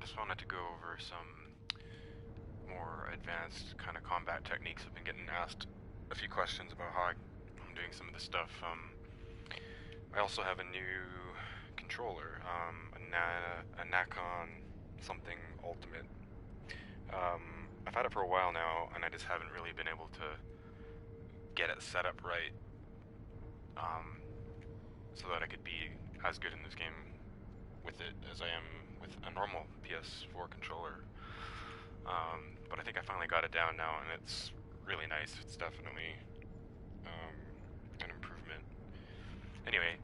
just wanted to go over some more advanced kind of combat techniques. I've been getting asked a few questions about how I'm doing some of this stuff. I also have a new controller, a Nacon something Ultimate. I've had it for a while now, and I just haven't really been able to get it set up right, so that I could be as good in this game with it as I am with a normal PS4 controller. But I think I finally got it down now, and it's really nice. It's definitely an improvement. Anyway,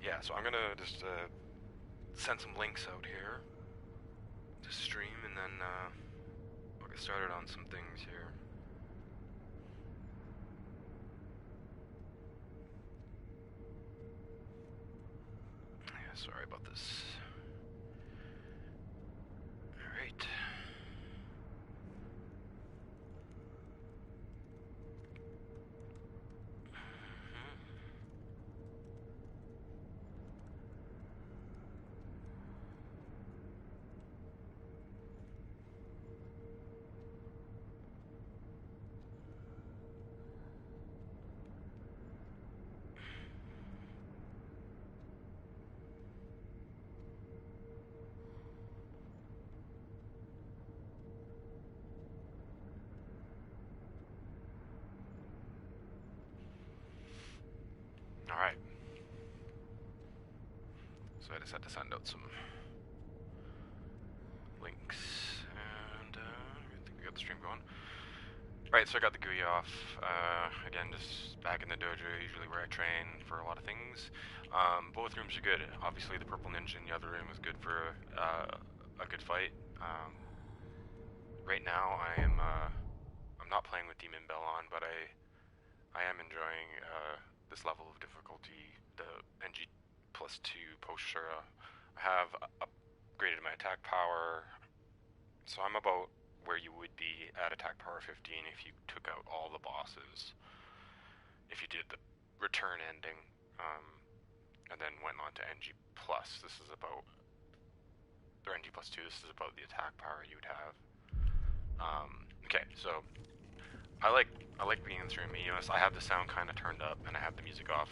yeah, so I'm gonna just send some links out here to stream, and then I'll get started on some things here. Yeah, sorry about this. Alright. Alright. So I just had to send out some links, and I think we got the stream going. Right, so I got the GUI off. Again, just back in the dojo, usually where I train for a lot of things. Both rooms are good. Obviously, the Purple Ninja in the other room is good for a good fight. Right now, I'm not playing with Demon Bell on, but I am enjoying this level of difficulty, the NG +2 post-Shura. I have upgraded my attack power, so I'm about where you would be at attack power 15 if you took out all the bosses. If you did the return ending, and then went on to NG+, this is about, or NG +2, this is about the attack power you would have. Okay, so I like being in this room. You know, I have the sound kind of turned up, and I have the music off,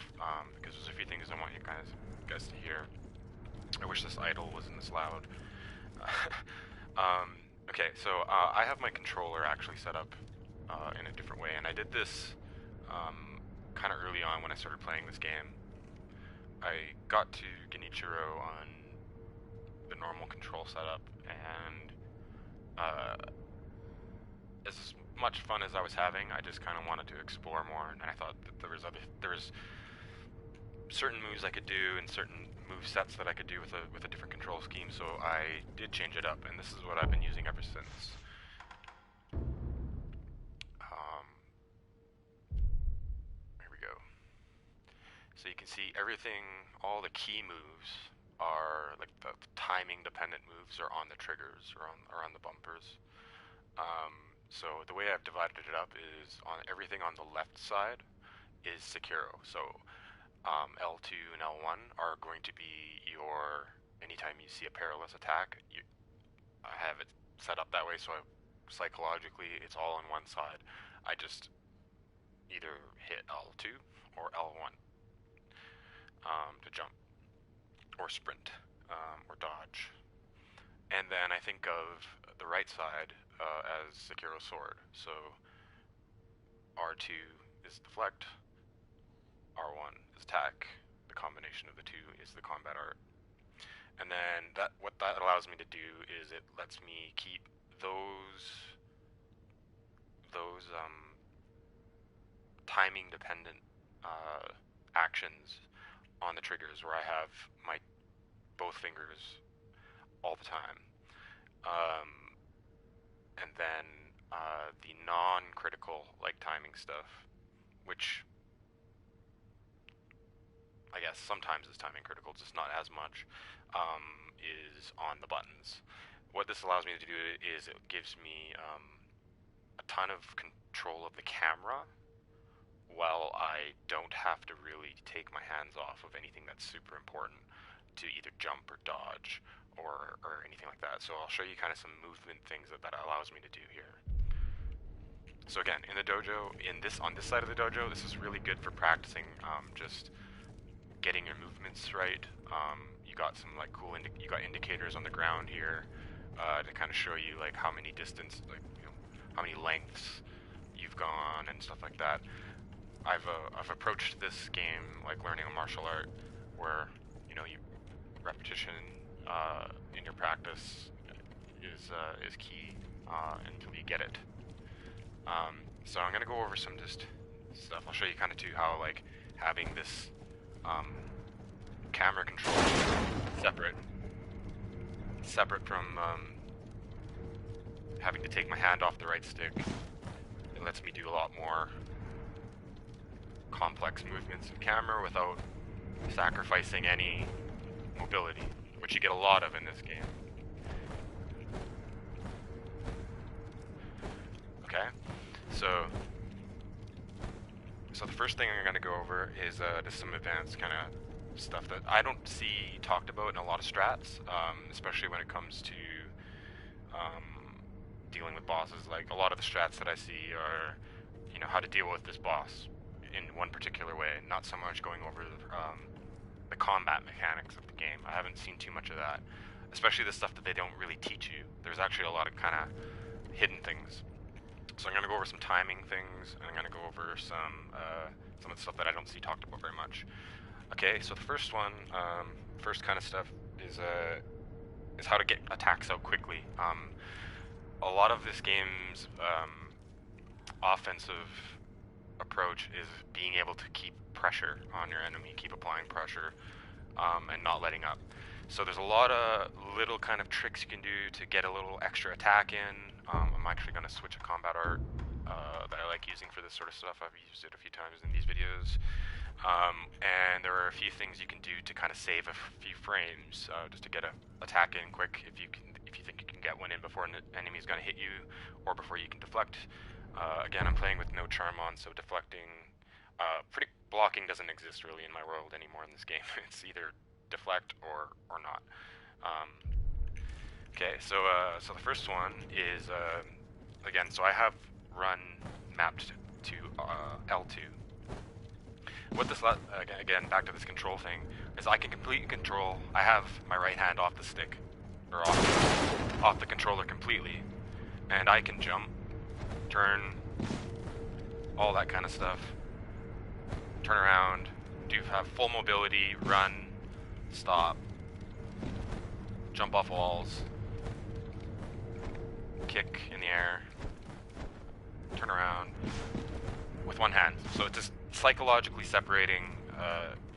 because there's a few things I want you guys to hear. I wish this idle wasn't this loud. Okay, so I have my controller actually set up in a different way, and I did this kind of early on when I started playing this game. I got to Genichiro on the normal control setup, and as much fun as I was having, I just kind of wanted to explore more, and I thought that there was certain moves I could do and certain move sets that I could do with a different control scheme, so I did change it up, and this is what I've been using ever since. Here we go. So you can see everything, all the key moves are, like the timing dependent moves are on the triggers or on the bumpers. So the way I've divided it up is on everything on the left side is Sekiro. So L2 and L1 are going to be your, anytime you see a perilous attack, I have it set up that way, so psychologically it's all on one side. I just either hit L2 or L1 to jump, or sprint, or dodge. And then I think of the right side as Sekiro Sword. So R2 is deflect, R1 is attack. The combination of the two is the combat art. And then what that allows me to do is it lets me keep those timing dependent actions on the triggers, where I have my both fingers all the time. And then the non-critical, like timing stuff, which I guess sometimes is timing critical, just not as much, is on the buttons. What this allows me to do is it gives me a ton of control of the camera, while I don't have to really take my hands off of anything that's super important to either jump or dodge or anything like that. So I'll show you kind of some movement things that allows me to do here. So again, in the dojo, on this side of the dojo, this is really good for practicing just getting your movements right. You got some like cool you got indicators on the ground here to kind of show you like how many distance, like how many lengths you've gone and stuff like that. I've approached this game like learning a martial art, where you repetition in your practice is key until you get it. So I'm gonna go over some just stuff. I'll show you kind of too how like having this camera control separate from having to take my hand off the right stick. It lets me do a lot more complex movements in camera without sacrificing any mobility, which you get a lot of in this game. Okay, so the first thing I'm going to go over is just some advanced kind of stuff that I don't see talked about in a lot of strats, especially when it comes to dealing with bosses. Like a lot of the strats that I see are, how to deal with this boss in one particular way, not so much going over the combat mechanics of the game. I haven't seen too much of that, especially the stuff that they don't really teach you. There's actually a lot of kind of hidden things. So I'm going to go over some timing things, and I'm going to go over some of the stuff that I don't see talked about very much. Okay, so the first one, first kind of stuff is how to get attacks out quickly. A lot of this game's offensive approach is being able to keep pressure on your enemy, keep applying pressure, and not letting up. So there's a lot of little kind of tricks you can do to get a little extra attack in. I'm actually going to switch a combat art that I like using for this sort of stuff. I've used it a few times in these videos. And there are a few things you can do to kind of save a few frames, just to get an attack in quick if you think you can get one in before an enemy is going to hit you, or before you can deflect. Again, I'm playing with no charm on, so deflecting, blocking doesn't exist really in my world anymore in this game. It's either deflect or not. Okay, so the first one is again. So I have run mapped to L2. What this again, back to this control thing, is I can completely control. I have my right hand off the stick, or off the controller completely, and I can jump, turn, all that kind of stuff. Turn around, have full mobility, run, stop, jump off walls, kick in the air, turn around with one hand. So it's just psychologically separating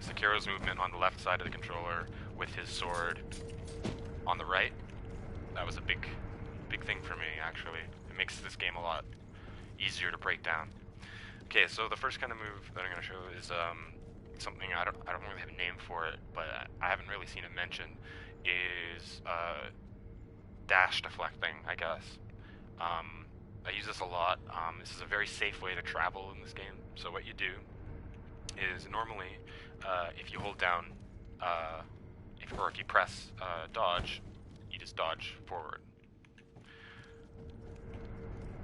Sekiro's movement on the left side of the controller with his sword on the right. That was a big thing for me, actually. It makes this game a lot easier to break down. Okay, so the first kind of move that I'm going to show is something I don't really have a name for it, but I haven't really seen it mentioned. Is dash deflecting, I guess. I use this a lot. This is a very safe way to travel in this game. So what you do is normally, if you hold down, if you press dodge, you just dodge forward.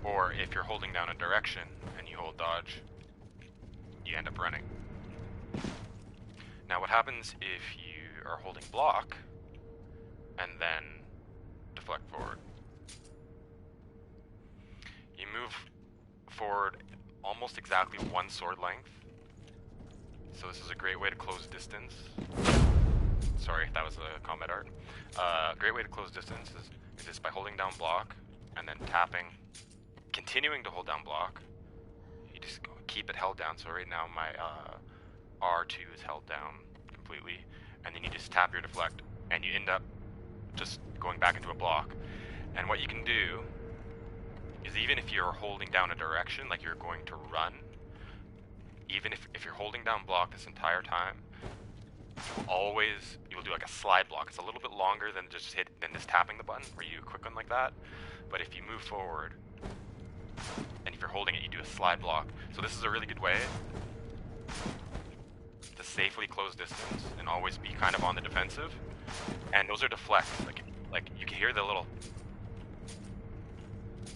Or if you're holding down a direction and you hold dodge, you end up running. Now what happens if you are holding block and then deflect forward? You move forward almost exactly one sword length. So this is a great way to close distance. Sorry, that was a combat art. A great way to close distance is just by holding down block and then tapping, continuing to hold down block. You just keep it held down. So right now my R2 is held down completely, and then you just tap your deflect, and you end up just going back into a block. And what you can do is, even if you're holding down a direction, like you're going to run, even if you're holding down block this entire time, you'll do like a slide block. It's a little bit longer than just tapping the button, where you quick one like that. But if you move forward, and if you're holding it, you do a slide block. So this is a really good way to safely close distance and always be kind of on the defensive. And those are deflects. Like like you can hear the little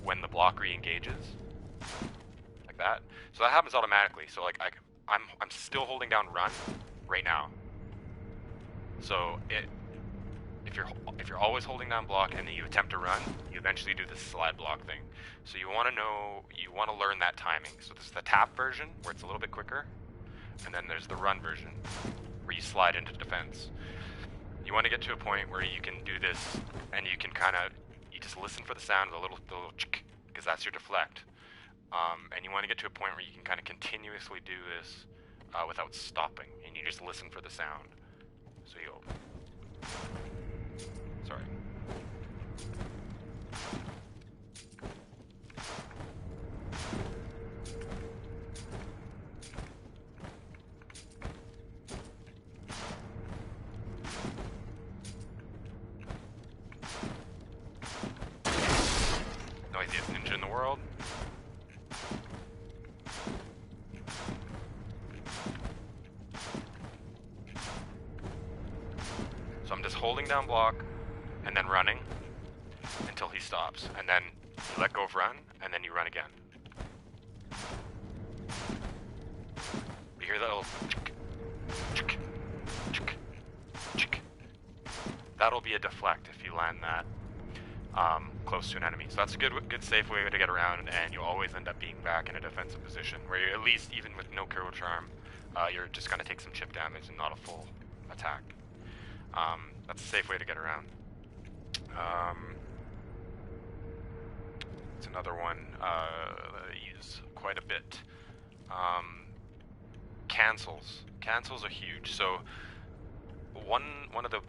when the block re-engages, like that. So that happens automatically. So like I'm still holding down run right now. So if you're always holding down block and then you attempt to run, you eventually do this slide block thing. So you want to learn that timing. So this is the tap version where it's a little bit quicker, and then there's the run version where you slide into defense. You want to get to a point where you can do this and you can you just listen for the sound of the little chick, because that's your deflect. And you want to get to a point where you can kind of continuously do this without stopping, and you just listen for the sound. So you'll... Sorry. Noisiest ninja in the world. So I'm just holding down block and then running until he stops, and then you let go of run, and then you run again. You hear that little chick, chick, chick, chick. That'll be a deflect if you land that close to an enemy. So that's a good safe way to get around, and you'll always end up being back in a defensive position where you're at least, even with no Kuro Charm, you're just gonna take some chip damage and not a full attack. That's a safe way to get around. It's another one that I use quite a bit. Cancels. Cancels are huge. So one of the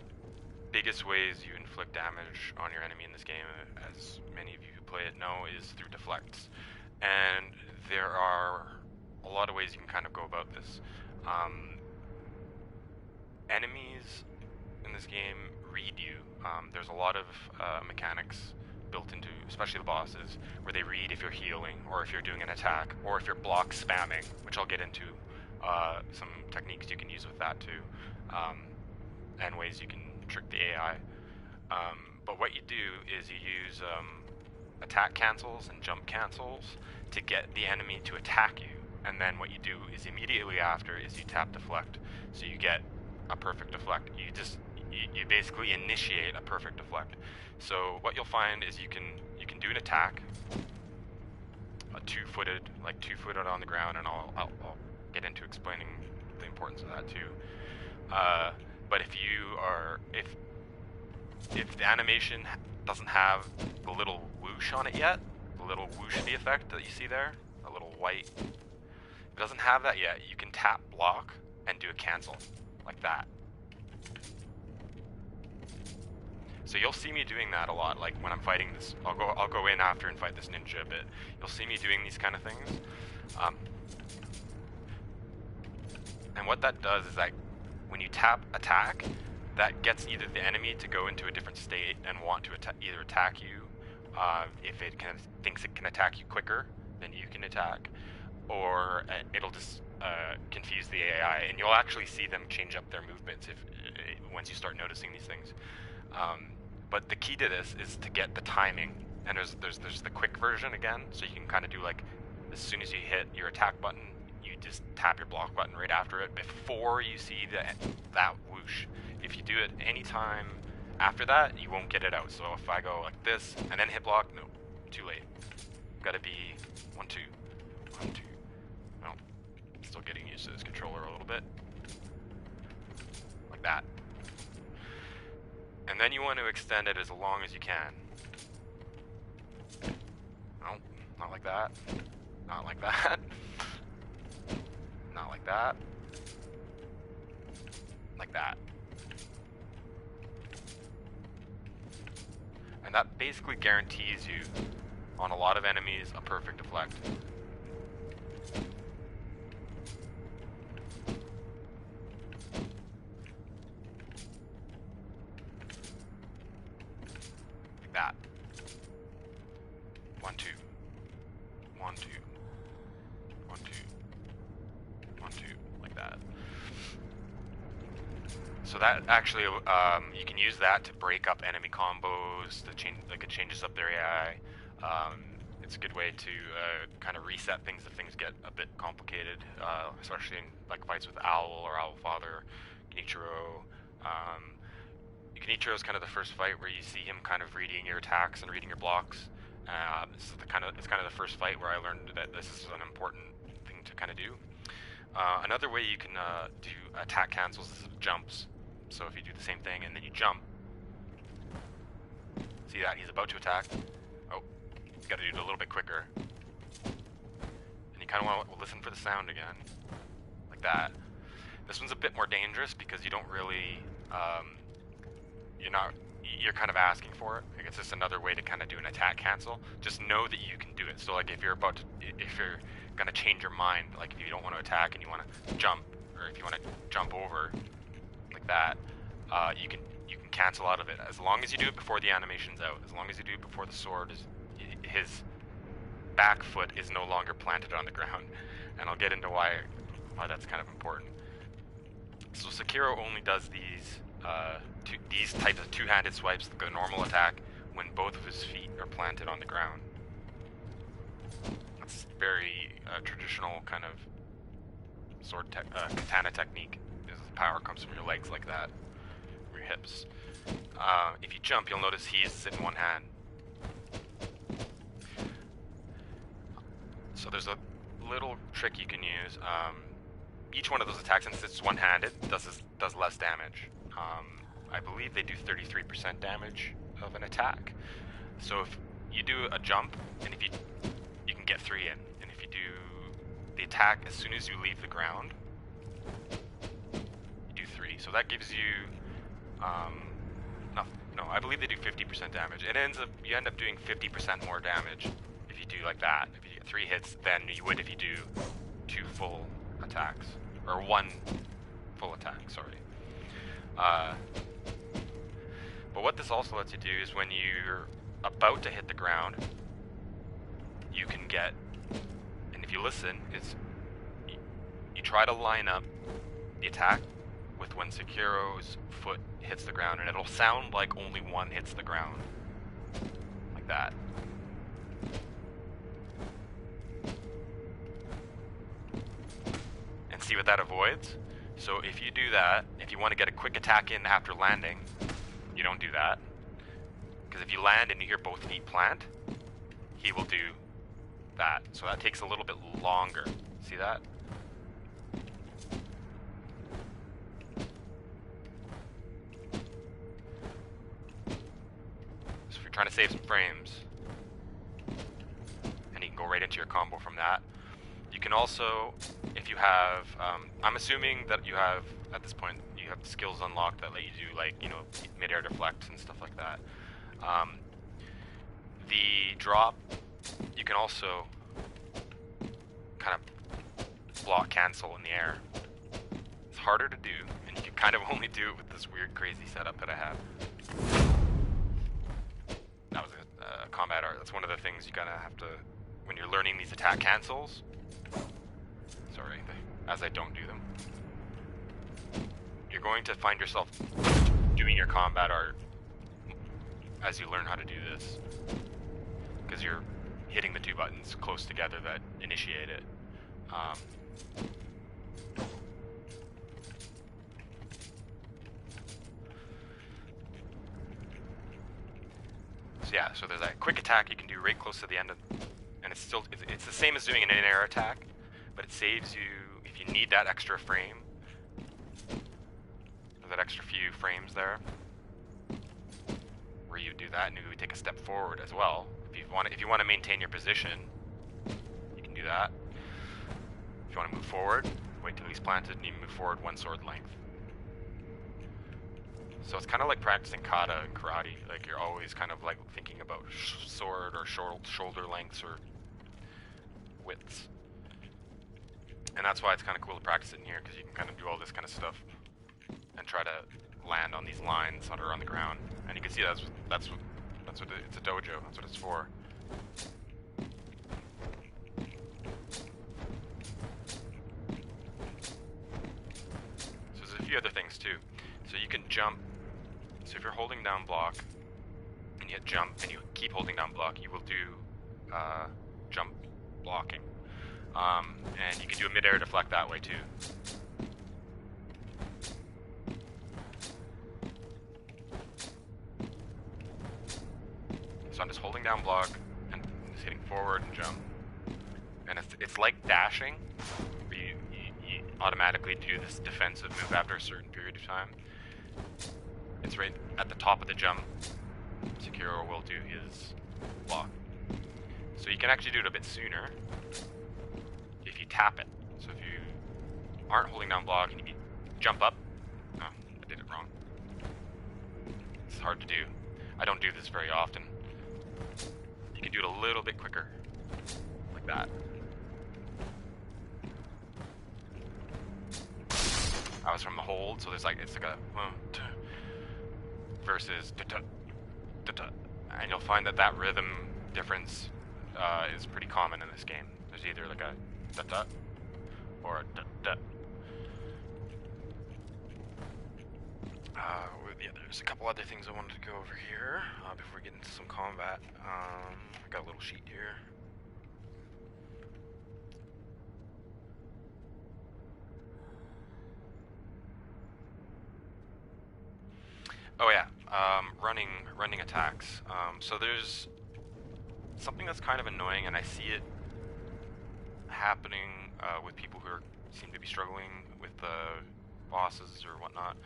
biggest ways you inflict damage on your enemy in this game, as many of you who play it know, is through deflects. And there are a lot of ways you can kind of go about this. Enemies in this game read you. There's a lot of mechanics built into, especially the bosses, where they read if you're healing, or if you're doing an attack, or if you're block spamming, which I'll get into some techniques you can use with that too, and ways you can trick the AI. But what you do is you use attack cancels and jump cancels to get the enemy to attack you, and then what you do is immediately after is you tap deflect, so you get a perfect deflect. You basically initiate a perfect deflect. So what you'll find is you can do an attack, a two-footed on the ground, and I'll get into explaining the importance of that too. But if the animation doesn't have the little whoosh on it yet, the little whooshy effect that you see there, a little white, if it doesn't have that yet, you can tap block and do a cancel like that. So you'll see me doing that a lot. Like when I'm fighting this, I'll go in after and fight this ninja a bit. You'll see me doing these kind of things. And what that does is that when you tap attack, that gets either the enemy to go into a different state and want to either attack you, if it thinks it can attack you quicker than you can attack, or it'll just confuse the AI, and you'll actually see them change up their movements once you start noticing these things. But the key to this is to get the timing, and there's the quick version again, so you can kind of do like, as soon as you hit your attack button, you just tap your block button right after it before you see that whoosh. If you do it anytime after that, you won't get it out. So if I go like this and then hit block, no, too late. Gotta be 1, 2, 1, 2. Well, still getting used to this controller a little bit. Like that. And then you want to extend it as long as you can. No, not like that. Not like that. Not like that. Like that. And that basically guarantees you, on a lot of enemies, a perfect deflect. Like that. 1, 2. 1, 2. 1, 2. 1, 2. Like that. So that actually, you can use that to break up enemy combos. To change, like it changes up their AI. It's a good way to kind of reset things if things get a bit complicated, especially in like fights with Owl or Owl Father, Genichiro. Genichiro is kind of the first fight where you see him kind of reading your attacks and reading your blocks. This is it's kind of the first fight where I learned that this is an important thing to kind of do. Another way you can do attack cancels is jumps. So if you do the same thing and then you jump, see that he's about to attack. Oh, you got to do it a little bit quicker. And you kind of want to listen for the sound again, like that. This one's a bit more dangerous because you don't really, you're kind of asking for it. Like it's just another way to kind of do an attack cancel. Just know that you can do it. So like if you're gonna change your mind, like if you don't want to attack and you want to jump, or if you want to jump over, like that, you can cancel out of it as long as you do it before the animation's out. As long as you do it before the sword is, his back foot is no longer planted on the ground, and I'll get into why that's kind of important. So Sekiro only does these types of two-handed swipes, the normal attack, when both of his feet are planted on the ground. That's very traditional kind of sword katana technique. The power comes from your legs like that, or your hips. If you jump, you'll notice he's in one hand. So there's a little trick you can use. Each one of those attacks, since it's one-handed, does less damage. I believe they do 33% damage of an attack. So if you do a jump, and if you can get 3 in, and if you do the attack as soon as you leave the ground, you do 3. So that gives you, no, I believe they do 50% damage. You end up doing 50% more damage if you do like that. If you get 3 hits, than you would if you do 2 full attacks, or 1 full attack. Sorry. But what this also lets you do is when you're about to hit the ground, you can get, and if you listen, you try to line up the attack with when Sekiro's foot hits the ground, and it'll sound like only one hits the ground, like that. And see what that avoids? So if you do that, if you want to get a quick attack in after landing, you don't do that. Because if you land and you hear both feet plant, he will do that. So that takes a little bit longer. See that? So if you're trying to save some frames, and you can go right into your combo from that. You can also, if you have, I'm assuming that you have, at this point, you have skills unlocked that let you do, like, mid-air deflect and stuff like that. The drop, you can also kind of block cancel in the air. It's harder to do, and you can kind of only do it with this weird, crazy setup that I have. That was a combat art. That's one of the things you kind of have to, when you're learning these attack cancels. Sorry, as I don't do them. You're going to find yourself doing your combat art as you learn how to do this, because you're hitting the 2 buttons close together that initiate it. So yeah, so there's that quick attack you can do right close to the end of, and it's the same as doing an in-air attack, but it saves you if you need that extra frame. That extra few frames there, where you do that and you take a step forward as well. If you want to maintain your position, you can do that. If you want to move forward, wait till he's planted and you move forward 1 sword length. So it's kind of like practicing kata and karate. Like you're always kind of like thinking about sword or shoulder lengths or widths. And that's why it's kind of cool to practice it in here, because you can kind of do all this kind of stuff and try to land on these lines that are on the ground. And you can see that's what it's a dojo. That's what it's for. So there's a few other things too. So you can jump. So if you're holding down block and you jump and you keep holding down block, you will do jump blocking. And you can do a mid-air deflect that way too. So I'm just holding down block and just hitting forward and jump. And it's like dashing, but you automatically do this defensive move after a certain period of time. It's right at the top of the jump. Sekiro will do his block. So you can actually do it a bit sooner if you tap it. So if you aren't holding down block and you jump up, oh, I did it wrong. It's hard to do. I don't do this very often. You can do it a little bit quicker, like that. I was from the hold, so there's like, it's like a versus and you'll find that that rhythm difference is pretty common in this game. There's either like a da or a da. Yeah, there's a couple other things I wanted to go over here before we get into some combat. I got a little sheet here. Oh yeah, running attacks. So there's something that's kind of annoying, and I see it happening with people who seem to be struggling with the bosses or whatnot.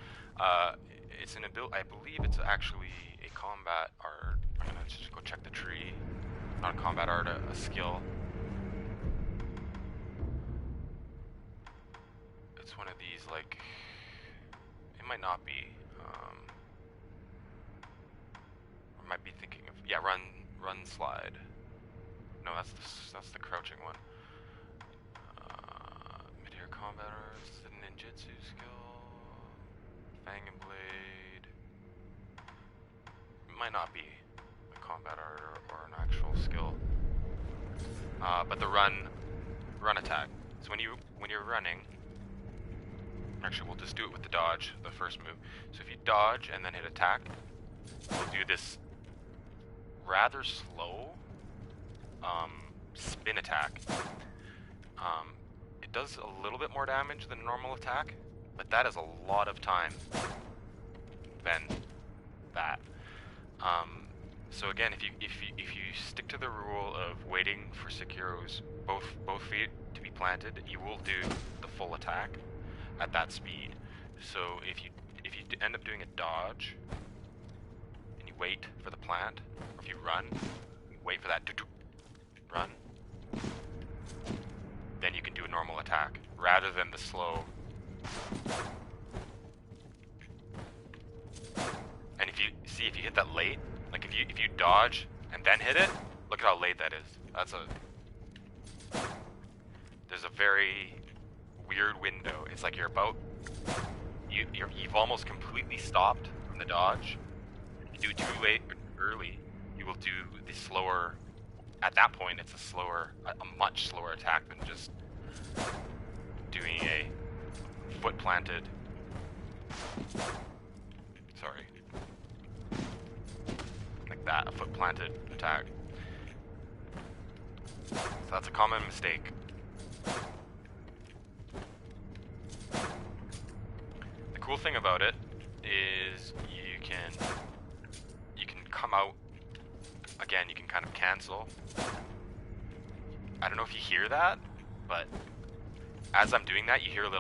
It's an ability. I believe it's actually a combat art. I'm gonna just go check the tree. Not a combat art, a skill. It's one of these, like, it might not be. I might be thinking of, yeah, run, slide. No, that's the crouching one. Mid-air combat arts, the ninjutsu skill, fang and blade. It might not be a combat art or an actual skill. But the run attack. So when you're running, actually we'll just do it with the dodge, the first move. So if you dodge and then hit attack, we'll do this rather slow spin attack. It does a little bit more damage than a normal attack, but that is a lot of time than that. So again, if you stick to the rule of waiting for Sekiro's both feet to be planted, you will do the full attack at that speed. So if you end up doing a dodge and you wait for the plant, or if you run, you wait for that run, then you can do a normal attack rather than the slow. And if you hit that late, like if you dodge and then hit it, look at how late that is. There's a very weird window. It's like you've almost completely stopped from the dodge. If you do it too late or early, you will do the slower. At that point, it's a much slower attack than just doing a foot planted. Sorry, like that, a foot planted attack. So that's a common mistake. The cool thing about it is you can come out again. You can kind of cancel. I don't know if you hear that, but as I'm doing that, you hear the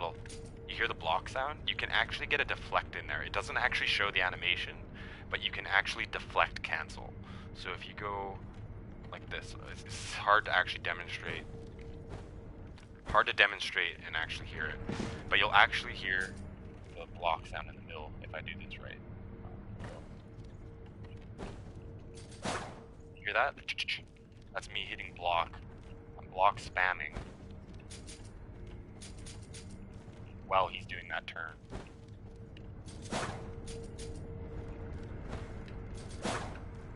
block sound. You can actually get a deflect in there. It doesn't actually show the animation, but you can actually deflect cancel. So if you go like this, it's hard to actually demonstrate. Hard to demonstrate and actually hear it, but you'll actually hear the block sound in the middle if I do this right. Hear that? That's me hitting block. I'm block spamming while he's doing that turn.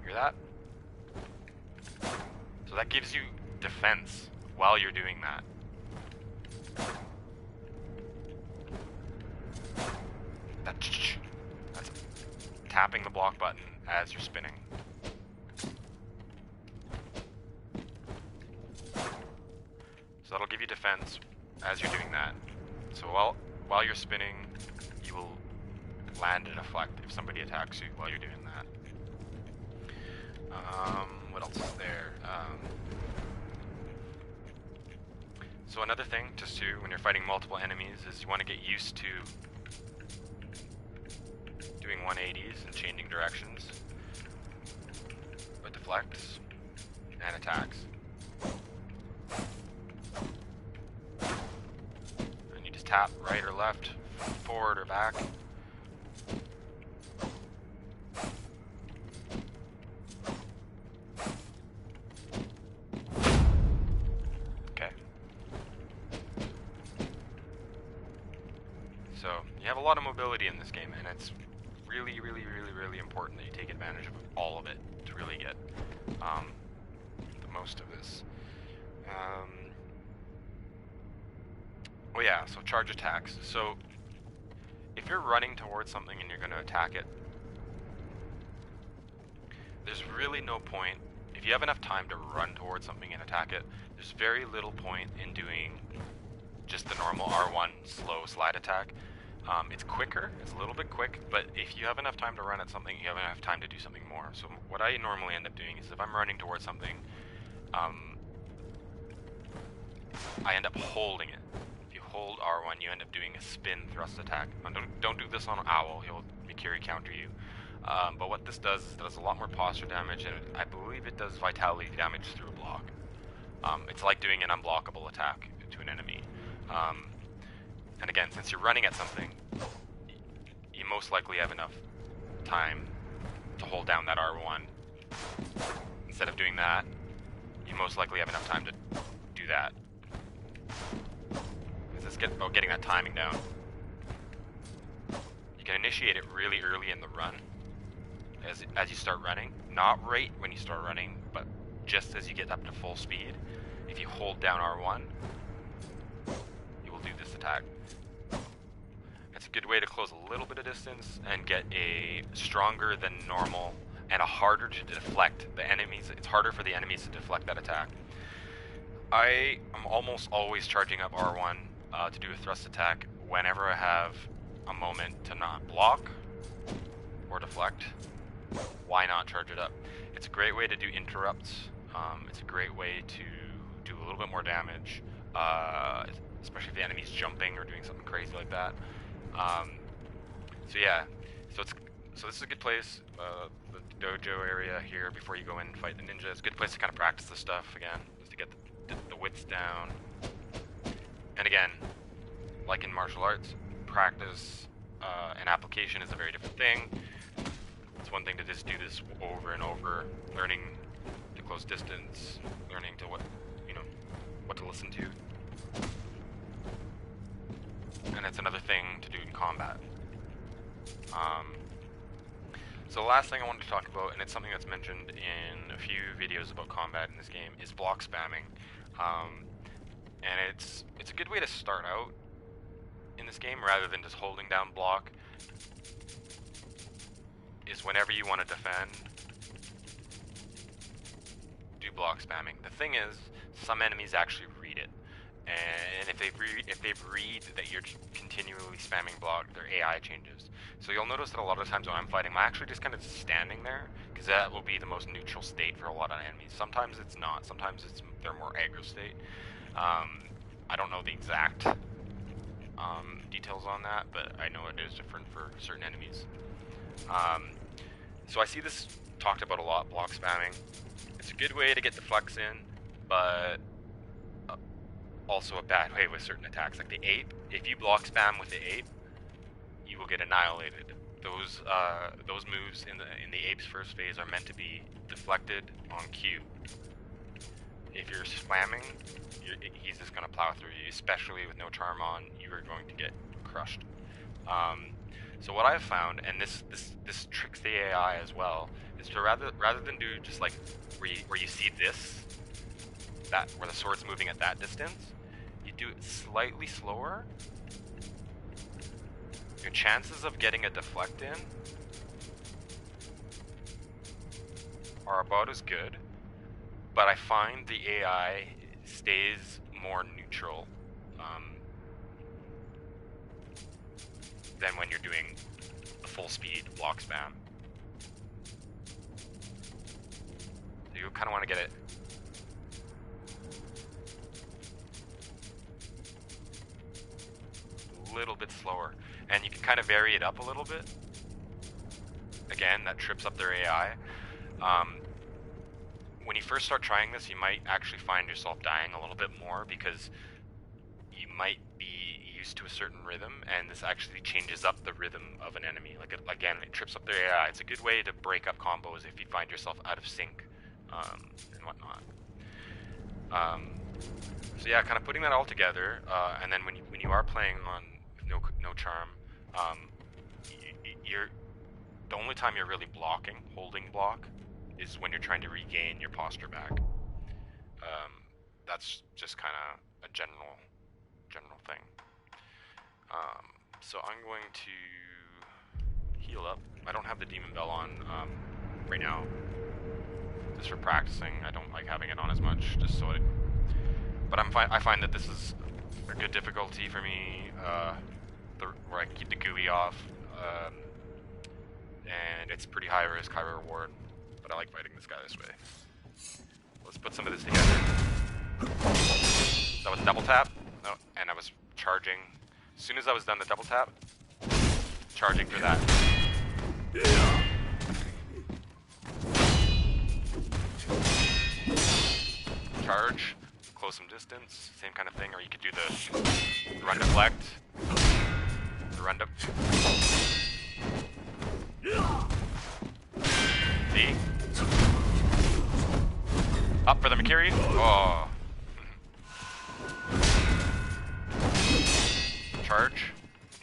Hear that? So that gives you defense while you're doing that. tapping the block button as you're spinning. So that'll give you defense as you're doing that. So while you're spinning, you will land and deflect if somebody attacks you while you're doing that. What else is there? So another thing, just to, when you're fighting multiple enemies, is you want to get used to doing 180s and changing directions with deflects and attacks. And you just tap right or left, forward or back. So you have a lot of mobility in this game, and it's really important that you take advantage of all of it to really get the most of this. Oh yeah, so charge attacks. So if you're running towards something and you're going to attack it, there's really no point. If you have enough time to run towards something and attack it, there's very little point in doing just the normal R1 slow slide attack. It's quicker, it's a little bit quick, but if you have enough time to run at something, you have enough time to do something more. So what I normally end up doing is if I'm running towards something, I end up holding it. If you hold R1, you end up doing a spin thrust attack. And don't do this on Owl, he'll Mikiri counter you. But what this does is it does a lot more posture damage, and I believe it does vitality damage through a block. It's like doing an unblockable attack to an enemy. And again, since you're running at something, you most likely have enough time to hold down that R1. Instead of doing that, you most likely have enough time to do that. It's about getting that timing down. You can initiate it really early in the run, as you start running. Not right when you start running, but just as you get up to full speed. If you hold down R1, you will do this attack. It's a good way to close a little bit of distance and get a stronger than normal and a harder to deflect the enemies. It's harder for the enemies to deflect that attack. I am almost always charging up R1 to do a thrust attack whenever I have a moment to not block or deflect. Why not charge it up? It's a great way to do interrupts. It's a great way to do a little bit more damage, especially if the enemy's jumping or doing something crazy like that. So yeah, so this is a good place, the dojo area here before you go in and fight the ninja. It's a good place to kind of practice this stuff again, just to get the wits down. And again, like in martial arts, practice and application is a very different thing. It's one thing to just do this over and over, learning to close distance, learning to what to listen to. And it's another thing to do in combat. So the last thing I wanted to talk about, and it's something that's mentioned in a few videos about combat in this game, is block spamming. And it's a good way to start out in this game rather than just holding down block. Is whenever you want to defend, do block spamming. The thing is, some enemies actually read it. And if they read that you're continually spamming block, their AI changes. So you'll notice that a lot of times when I'm fighting, I'm actually just kind of standing there, because that will be the most neutral state for a lot of enemies. Sometimes it's not. Sometimes they're more aggro state. I don't know the exact details on that, but I know it is different for certain enemies. So I see this talked about a lot, block spamming. It's a good way to get the flex in, but also a bad way with certain attacks, like the ape. If you block spam with the ape, you will get annihilated. Those moves in the ape's first phase are meant to be deflected on cue. If you're spamming, he's just going to plow through you, especially with no charm on. You are going to get crushed. So what I've found, and this tricks the AI as well, is to rather than do just like where you see this, where the sword's moving at that distance, you do it slightly slower. Your chances of getting a deflect in are about as good, but I find the AI stays more neutral than when you're doing the full speed block spam. So you kind of want to get it a little bit slower, and you can kind of vary it up a little bit. Again, that trips up their AI. When you first start trying this, you might actually find yourself dying a little bit more because you might be used to a certain rhythm, and this actually changes up the rhythm of an enemy. Like, again, it trips up their AI. It's a good way to break up combos if you find yourself out of sync and whatnot. So yeah, kind of putting that all together, and then when you are playing on no charm, the only time you're really holding block, is when you're trying to regain your posture back. That's just kind of a general thing. So I'm going to heal up. I don't have the Demon Bell on right now, just for practicing. I don't like having it on as much, just so but I find that this is a good difficulty for me, where I can keep the GUI off, and it's pretty high risk, high reward. But I like fighting this guy this way. Let's put some of this together. That was double tap, and I was charging. As soon as I was done the double tap, charging for that. Charge, close some distance, same kind of thing, or you could do the run deflect, the run See? Up for the Makiri. Oh. Charge.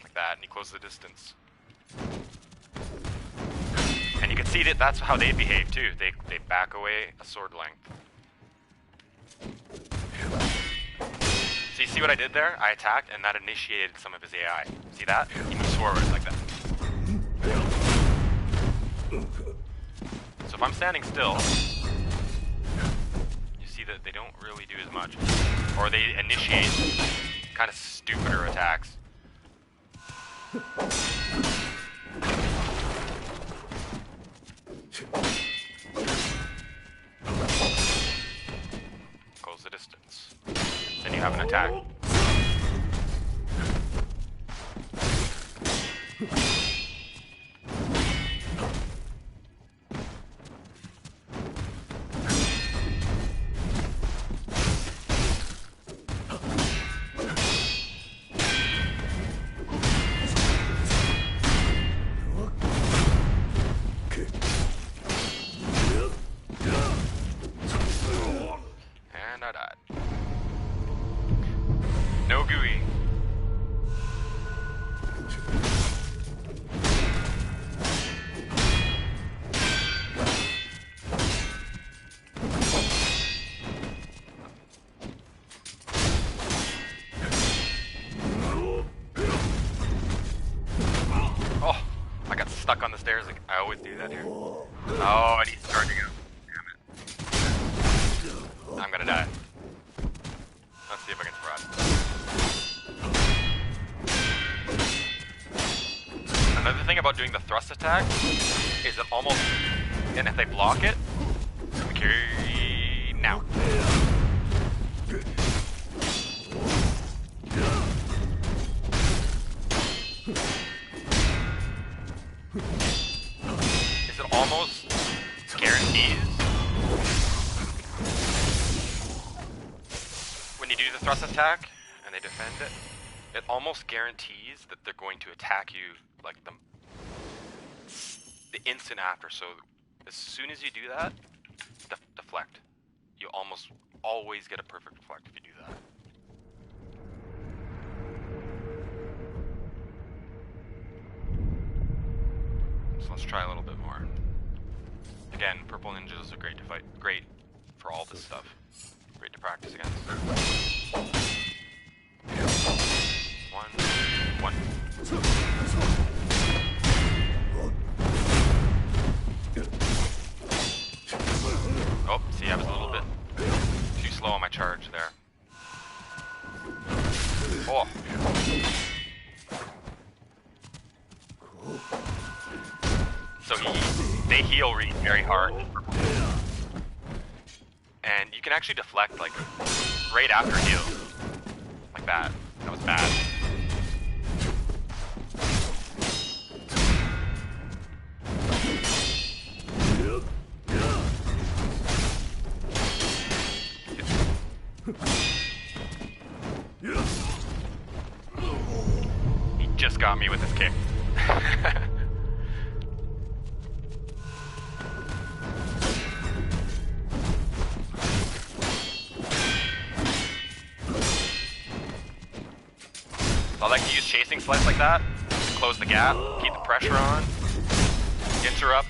Like that, and you close the distance. And you can see that that's how they behave too. They back away a sword length. So you see what I did there? I attacked, and that initiated some of his AI. See that? He moves forward like that. So if I'm standing still, you see that they don't really do as much. Or they initiate kind of stupider attacks. Close the distance. Then you have an attack. Stuck on the stairs, like I always do that here. Oh, and he's charging out. Damn it. I'm gonna die. Let's see if I can throw it. Another thing about doing the thrust attack is it almost, and if they block it, carry now. Is it almost guarantees when you do the thrust attack and they defend it, it almost guarantees that they're going to attack you like the instant after. So as soon as you do that, deflect. You almost always get a perfect deflect if you do that. So let's try a little bit more. Again, purple ninjas are great to fight. Great for all this stuff. Great to practice against. One. Oh, see, I was a little bit too slow on my charge there. Oh. So they heal very hard. And you can actually deflect, like, right after heal. Like that. That was bad. He just got me with his kick. I like to use chasing slice like that to close the gap, keep the pressure on, interrupt.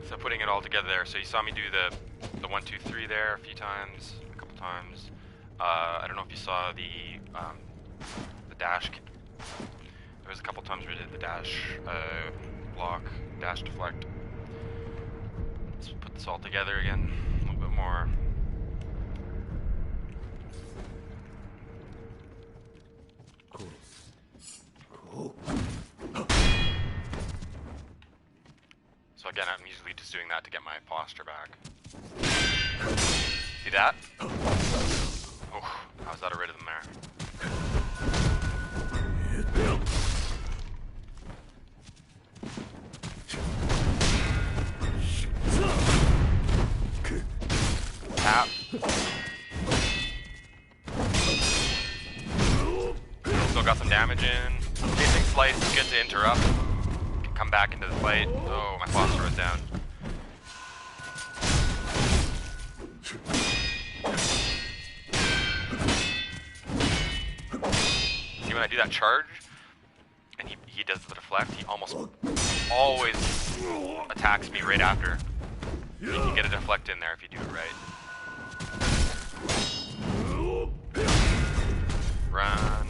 So putting it all together there, so you saw me do the 1, 2, 3 there a few times, a couple times. I don't know if you saw the dash. There was a couple times we did the dash block, dash deflect. Let's put this all together again, a little bit more. So again, I'm usually just doing that to get my posture back. See that? Oh, I was out of rhythm there. Tap. Still got some damage in. Chasing slice is good to interrupt. Come back into the fight. Oh, my posture was down. See, when I do that charge, and he does the deflect, he almost always attacks me right after. You can get a deflect in there if you do it right. Run.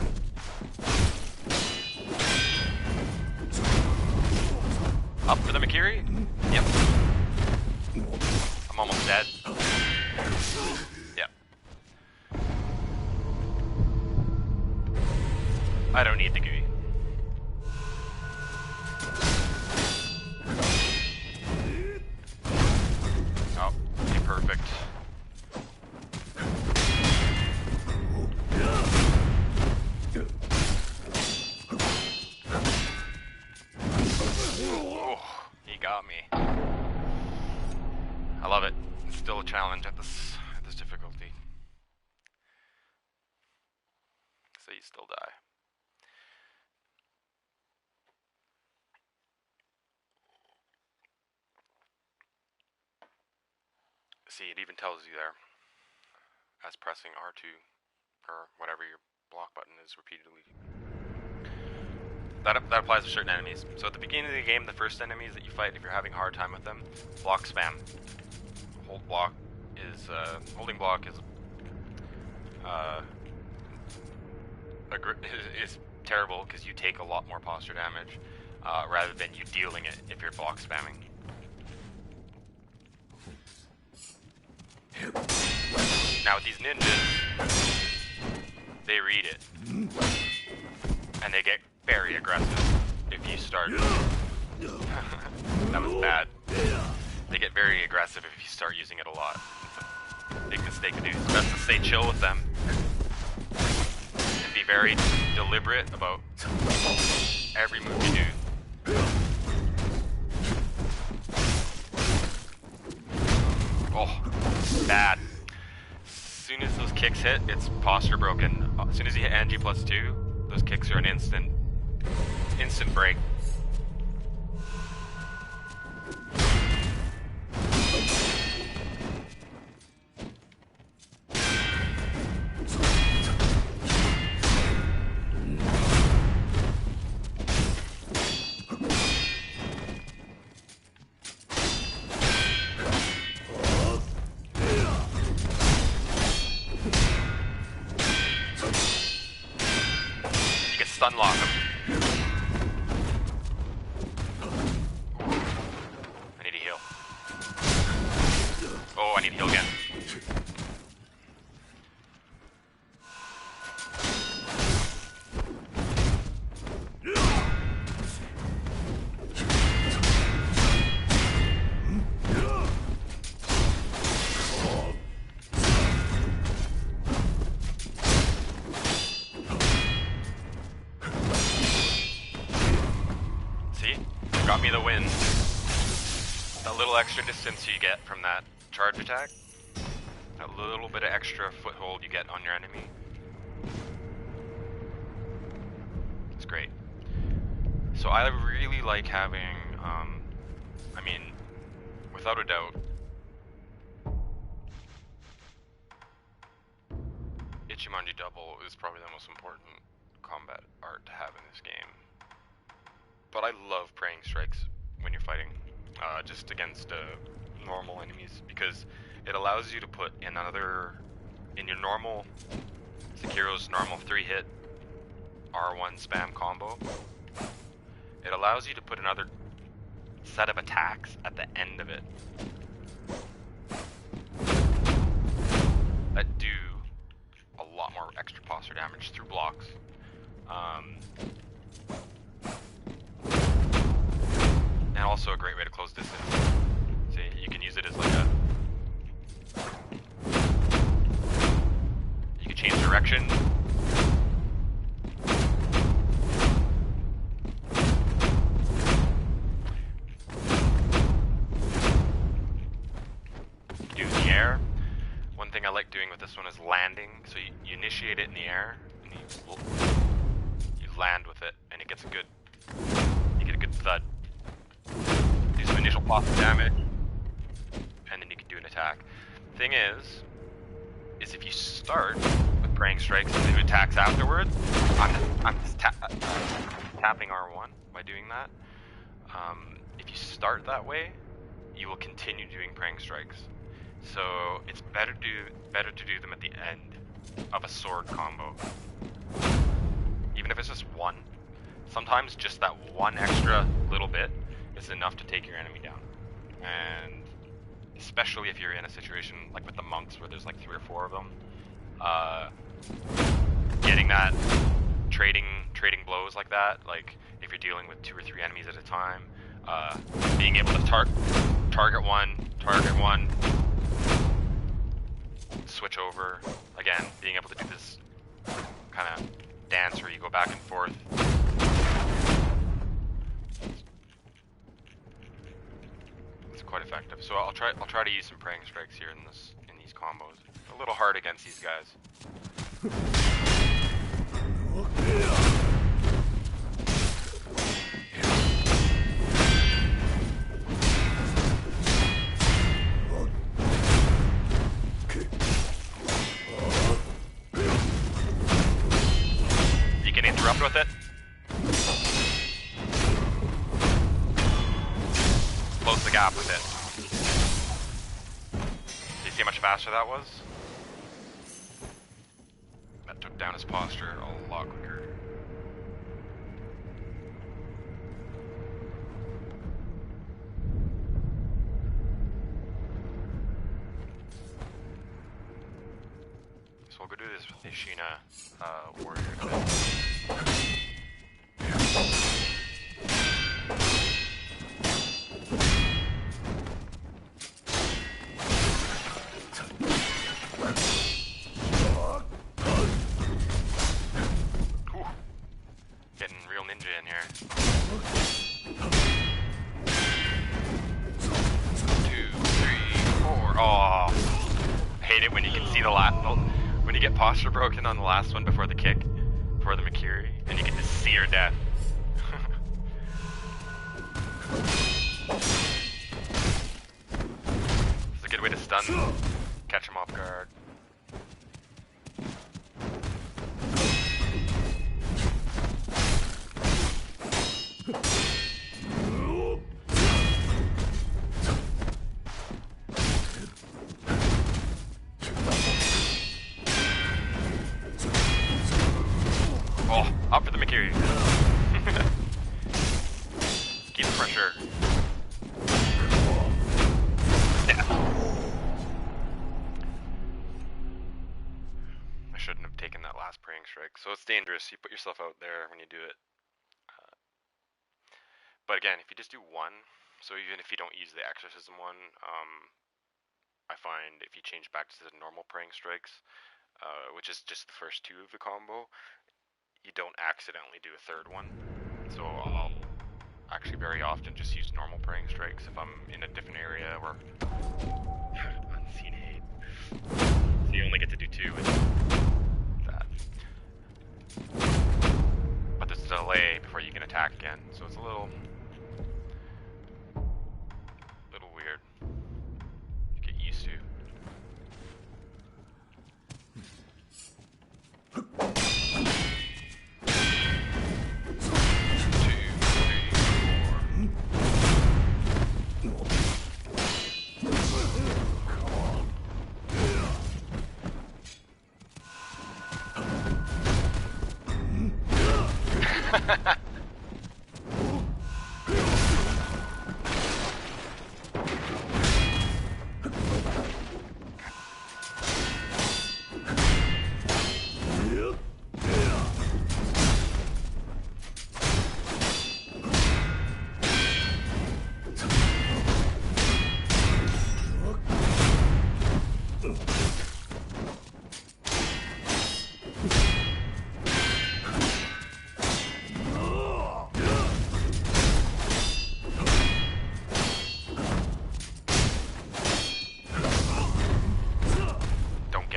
Up for the Mikiri? Yep. I'm almost dead. Yep. I don't need the GUI. Oh, okay, perfect. Got me. I love it. It's still a challenge at this difficulty. So you still die. See, it even tells you there, as pressing R2 or whatever your block button is repeatedly. That applies to certain enemies. So at the beginning of the game, the first enemies that you fight, if you're having a hard time with them, block spam. Holding block is terrible because you take a lot more posture damage rather than you dealing it if you're block spamming. Now with these ninjas, they read it and they get very aggressive if you start. That was bad. They get very aggressive if you start using it a lot. It's a big mistake to do. It's best to stay chill with them and be very deliberate about every move you do. Oh, bad. As soon as those kicks hit, it's posture broken. As soon as you hit NG +2, those kicks are an instant break. Unlock him. I need to heal. Oh, I need to heal again. Got me the win. A little extra distance you get from that charge attack. A little bit of extra foothold you get on your enemy. It's great. So I really like having, I mean, without a doubt, Ichimonji double is probably the most important combat art to have in this game. But I love praying strikes when you're fighting, just against normal enemies, because it allows you to put in your normal, Sekiro's normal 3-hit R1 spam combo, it allows you to put another set of attacks at the end of it that do a lot more extra posture damage through blocks. And also a great way to close distance. See, you can use it as like you can change direction. Do it in the air. One thing I like doing with this one is landing. So you initiate it in the air, and you land with it, and you get a good thud. Do some initial pop damage, and then you can do an attack. Thing is if you start with praying strikes and do attacks afterwards, I'm just tapping R1 by doing that. If you start that way, you will continue doing praying strikes. So it's better to do them at the end of a sword combo, even if it's just one. Sometimes just that one extra little bit is enough to take your enemy down. And especially if you're in a situation like with the monks where there's like 3 or 4 of them, getting that trading blows like that, like if you're dealing with 2 or 3 enemies at a time, being able to target one, switch over, again, being able to do this kind of dance where you go back and forth. It's quite effective. So I'll try to use some praying strikes here in these combos. A little hard against these guys. You can interrupt with it. Close the gap with it. Do you see how much faster that was? That took down his posture a lot quicker. So we'll go do this with Ishina warrior. Getting real ninja in here. 2, 3, 4. Oh, I hate it when you can see the last. When you get posture broken on the last one before the kick, before the Makiri, and you can just see her death. It's a good way to stun, catch him off guard. Oh, up for the Makiri. Keep the pressure. Death. I shouldn't have taken that last praying strike. So it's dangerous. You put yourself out there when you do it. But again, if you just do one, so even if you don't use the exorcism one, I find if you change back to the normal praying strikes, which is just the first two of the combo, you don't accidentally do a third one. So I'll actually very often just use normal praying strikes if I'm in a different area or unseen hate. So you only get to do two with that. But there's a delay before you can attack again, so it's a little weird to get used to.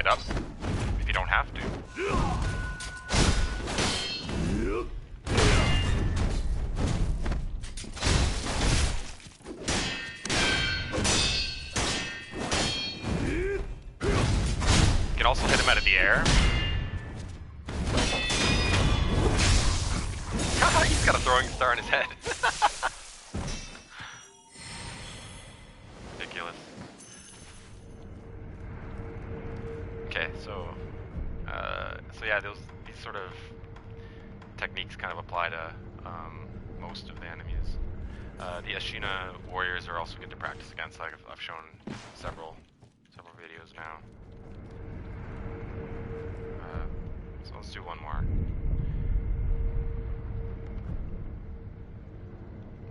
Up if you don't have to. You can also hit him out of the air. He's got a throwing star in his head. Ridiculous. Okay, so yeah, these sort of techniques kind of apply to most of the enemies. The Ashina warriors are also good to practice against. Like I've shown several videos now. So let's do one more.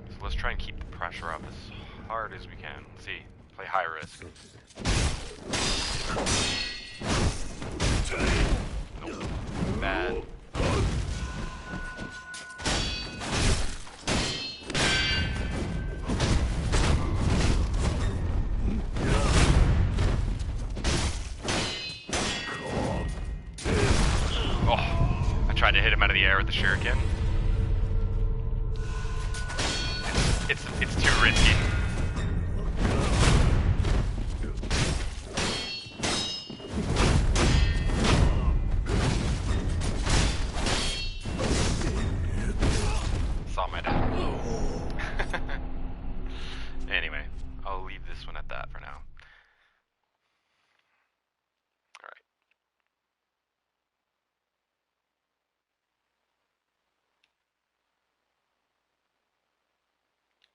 So let's try and keep the pressure up as hard as we can. Let's see, play high risk. Nope. Bad. Oh, I tried to hit him out of the air with the shuriken. It's too risky.